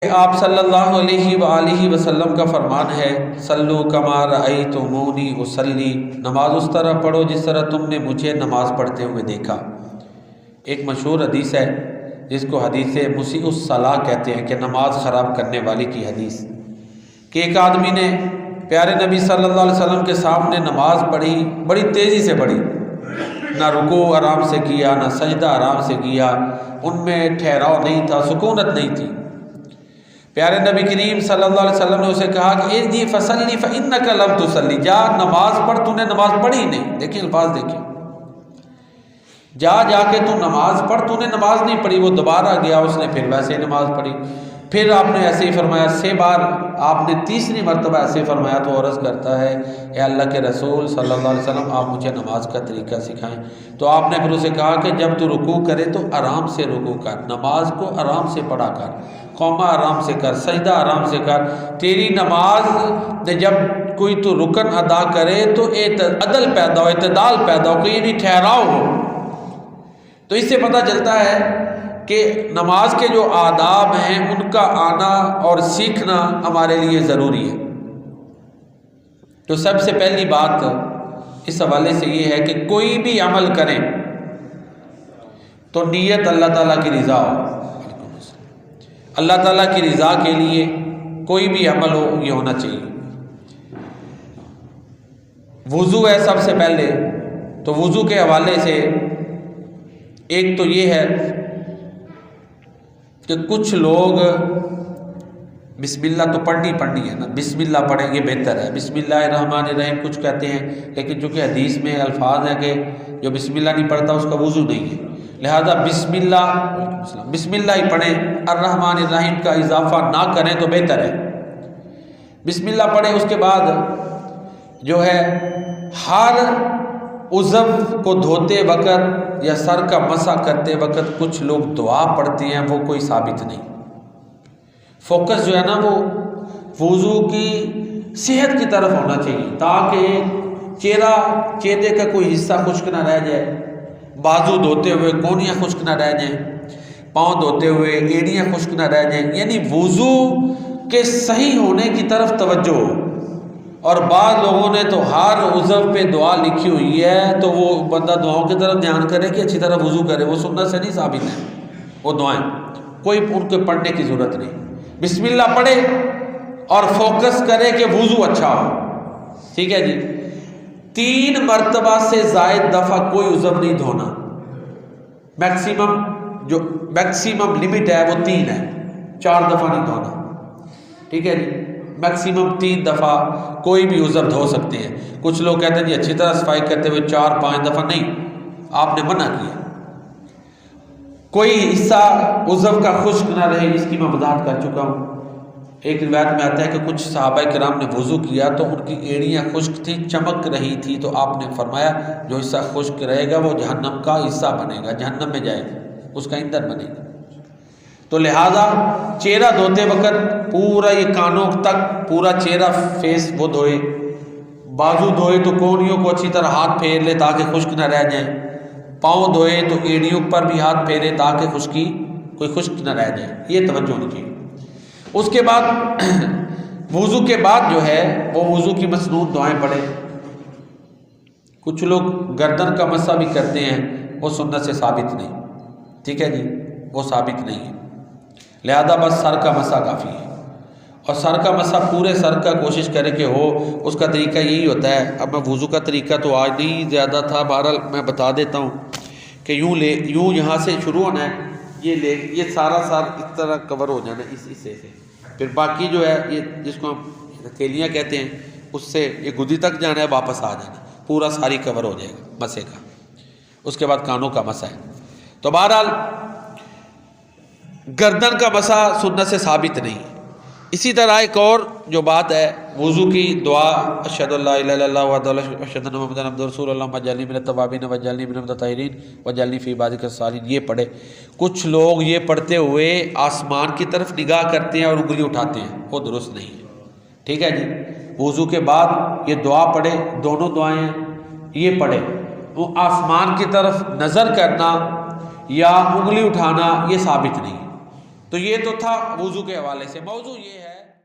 آپ صلی اللہ علیہ وآلہ وسلم کا فرمان ہے، صلو کما رأیتمونی اصلی، نماز اس طرح پڑھو جس طرح تم نے مجھے نماز پڑھتے ہوئے دیکھا۔ ایک مشہور حدیث ہے جس کو حدیث مسیء الصلاۃ کہتے ہیں، کہ نماز خراب کرنے والے کی حدیث، کہ ایک آدمی نے پیارے نبی صلی اللہ علیہ وسلم کے سامنے نماز پڑھی، بڑی تیزی سے پڑھی، نہ رکوع آرام سے کیا، نہ سجدہ آرام سے کیا، ان میں ٹھہراؤ نہیں تھا، سکونت نہیں تھی۔ پیارے نبی کریم صلی اللہ علیہ وسلم نے اسے کہا کہ ارجع فصلی فإنک لم تصلی، جا نماز پڑھ، تو نے نماز پڑھی نہیں۔ دیکھیں الفاظ دیکھیں، جا کے تو نماز پڑھ، تو نے نماز نہیں پڑھی۔ وہ دوبارہ گیا، اس نے پھر ویسے ہی نماز پڑھی، پھر آپ نے ایسے ہی فرمایا، 6 بار آپ نے تیسری مرتبہ ایسے ہی فرمایا تو عرض کرتا ہے، اے اللہ کے رسول صلی اللہ علیہ وسلم، آپ مجھے نماز کا طریقہ سکھائیں۔ تو آپ نے پھر اسے کہا کہ جب تو رکوع کرے تو آرام سے رکوع کر، نماز کو آرام سے پڑھا کر، قومہ آرام سے کر، سجدہ آرام سے کر۔ تیری نماز میں جب کوئی تو رکن ادا کرے تو عدل پیدا ہو، اعتدال پیدا ہو، کہ یہ نہیں ٹھہراؤ ہو۔ تو اس سے پتہ چلتا ہے کہ نماز کے جو آداب ہیں ان کا آنا اور سیکھنا ہمارے لیے ضروری ہے۔ تو سب سے پہلی بات اس حوالے سے یہ ہے کہ کوئی بھی عمل کریں تو نیت اللہ تعالیٰ کی رضا ہو، اللہ تعالیٰ کی رضا کے لیے کوئی بھی عمل ہو یہ ہونا چاہیے۔ وضو ہے سب سے پہلے، تو وضو کے حوالے سے ایک تو یہ ہے کہ کچھ لوگ بسم اللہ تو پڑھنی ہے نا، بسم اللہ پڑھیں گے بہتر ہے، بسم اللہ الرحمن الرحیم کچھ کہتے ہیں، لیکن چونکہ حدیث میں الفاظ ہیں کہ جو بسم اللہ نہیں پڑھتا اس کا وضو نہیں ہے، لہذا بسم اللہ ہی پڑھیں، الرحمن الرحیم کا اضافہ نہ کریں تو بہتر ہے۔ بسم اللہ پڑھیں، اس کے بعد جو ہے ہر عضو کو دھوتے وقت یا سر کا مسح کرتے وقت کچھ لوگ دعا پڑھتے ہیں، وہ کوئی ثابت نہیں۔ فوکس جو ہے نا وہ وضو کی صحت کی طرف ہونا چاہیے، تاکہ چہرے کا کوئی حصہ خشک نہ رہ جائے، بازو دھوتے ہوئے کونیاں خشک نہ رہ جائیں، پاؤں دھوتے ہوئے ایڑیاں خشک نہ رہ جائیں، یعنی وضو کے صحیح ہونے کی طرف توجہ ہو۔ اور بعض لوگوں نے تو ہر عضو پہ دعا لکھی ہوئی ہے، تو وہ بندہ دعاؤں کی طرف دھیان کرے کہ اچھی طرح وضو کرے، وہ سنت سے نہیں ثابت ہے وہ دعائیں، کوئی ان کو پڑھنے کی ضرورت نہیں۔ بسم اللہ پڑھے اور فوکس کرے کہ وضو اچھا ہو، ٹھیک ہے جی۔ 3 مرتبہ سے زائد دفعہ کوئی عضو نہیں دھونا، میکسیمم لمٹ ہے وہ 3 ہے، 4 دفعہ نہیں دھونا، ٹھیک ہے جی۔ میکسیمم 3 دفعہ کوئی بھی عضو دھو سکتے ہیں۔ کچھ لوگ کہتے ہیں جی اچھی طرح صفائی کرتے ہوئے 4-5 دفعہ، نہیں، آپ نے منع کیا۔ کوئی حصہ عضو کا خشک نہ رہے، اس کی میں وضاحت کر چکا ہوں۔ ایک روایت میں آتا ہے کہ کچھ صحابہ کرام نے وضو کیا تو ان کی ایڑیاں خشک تھیں، چمک رہی تھی، تو آپ نے فرمایا جو حصہ خشک رہے گا وہ جہنم کا حصہ بنے گا، جہنم میں جائے گا، اس کا ایندھن بنے گا۔ تو لہٰذا چہرہ دھوتے وقت پورا یہ کانوں تک پورا چہرہ فیس وہ دھوئے، بازو دھوئے تو کونیوں کو اچھی طرح ہاتھ پھیر لے تاکہ خشک نہ رہ جائیں، پاؤں دھوئے تو ایڑیوں پر بھی ہاتھ پھیرے تاکہ کوئی خشک نہ رہ جائے، یہ توجہ ہونی چاہیے۔ اس کے بعد وضو کے بعد جو ہے وہ وضو کی مسنون دعائیں پڑھیں۔ کچھ لوگ گردن کا مسح بھی کرتے ہیں، وہ سنت سے ثابت نہیں، ٹھیک ہے جی، وہ ثابت نہیں ہے، لہذا بس سر کا مسح کافی ہے۔ اور سر کا مسح پورے سر کا کوشش کرے کہ ہو، اس کا طریقہ یہی ہوتا ہے۔ اب میں وضو کا طریقہ تو آج نہیں زیادہ تھا، بہرحال میں بتا دیتا ہوں کہ یوں یہاں سے شروع ہونا ہے، یہ سارا سر اس طرح کور ہو جانا ہے اس حصے سے، پھر باقی جو ہے یہ جس کو ہم ہتھیلیاں کہتے ہیں اس سے یہ گدی تک جانا ہے، واپس آ جانا، پورا ساری کور ہو جائے گا مسے کا۔ اس کے بعد کانوں کا مسح ہے۔ تو بہرحال گردن کا مسح سنت سے ثابت نہیں۔ اسی طرح ایک اور جو بات ہے وضو کی دعا، اشہد ان لا الہ الا اللہ وحدہ لا شریک لہ واشہد ان محمدًا عبدہ ورسولہ اللہم اجعلنی من التوابین واجعلنی من المتطہرین واجعلنی فی عبادک الصالحین، یہ پڑھے۔ کچھ لوگ یہ پڑھتے ہوئے آسمان کی طرف نگاہ کرتے ہیں اور انگلی اٹھاتے ہیں، وہ درست نہیں ہے، ٹھیک ہے جی۔ وضو کے بعد یہ دعا پڑھے، دونوں دعائیں ہیں، یہ پڑھے۔ وہ آسمان کی طرف نظر کرنا یا انگلی اٹھانا یہ ثابت نہیں، تو یہ تو تھا وضو کے حوالے سے. موضوع یہ ہے